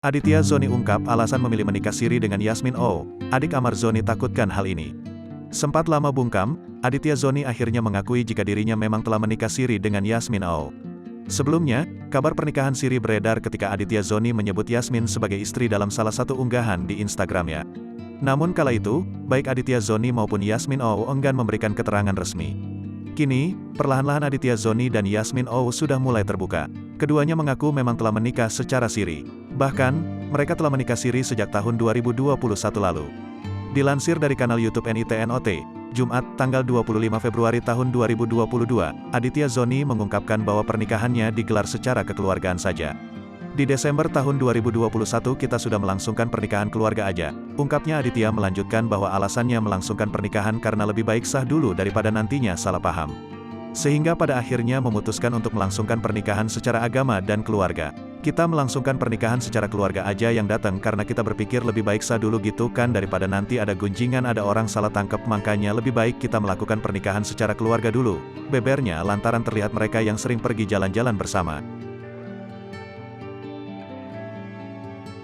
Aditya Zoni ungkap alasan memilih menikah siri dengan Yasmin Oh, adik Amar Zoni takutkan hal ini. Sempat lama bungkam, Aditya Zoni akhirnya mengakui jika dirinya memang telah menikah siri dengan Yasmin Oh. Sebelumnya, kabar pernikahan siri beredar ketika Aditya Zoni menyebut Yasmin sebagai istri dalam salah satu unggahan di Instagramnya. Namun kala itu, baik Aditya Zoni maupun Yasmin Oh enggan memberikan keterangan resmi. Kini, perlahan-lahan Aditya Zoni dan Yasmin Oh sudah mulai terbuka. Keduanya mengaku memang telah menikah secara siri. Bahkan, mereka telah menikah siri sejak tahun 2021 lalu. Dilansir dari kanal YouTube NITNOT, Jumat, tanggal 25 Februari tahun 2022, Aditya Zoni mengungkapkan bahwa pernikahannya digelar secara kekeluargaan saja. Di Desember tahun 2021 kita sudah melangsungkan pernikahan keluarga aja, ungkapnya. Aditya melanjutkan bahwa alasannya melangsungkan pernikahan karena lebih baik sah dulu daripada nantinya salah paham. Sehingga pada akhirnya memutuskan untuk melangsungkan pernikahan secara agama dan keluarga. Kita melangsungkan pernikahan secara keluarga aja yang datang karena kita berpikir lebih baik sah dulu gitu kan daripada nanti ada gunjingan ada orang salah tangkap, makanya lebih baik kita melakukan pernikahan secara keluarga dulu, bebernya lantaran terlihat mereka yang sering pergi jalan-jalan bersama.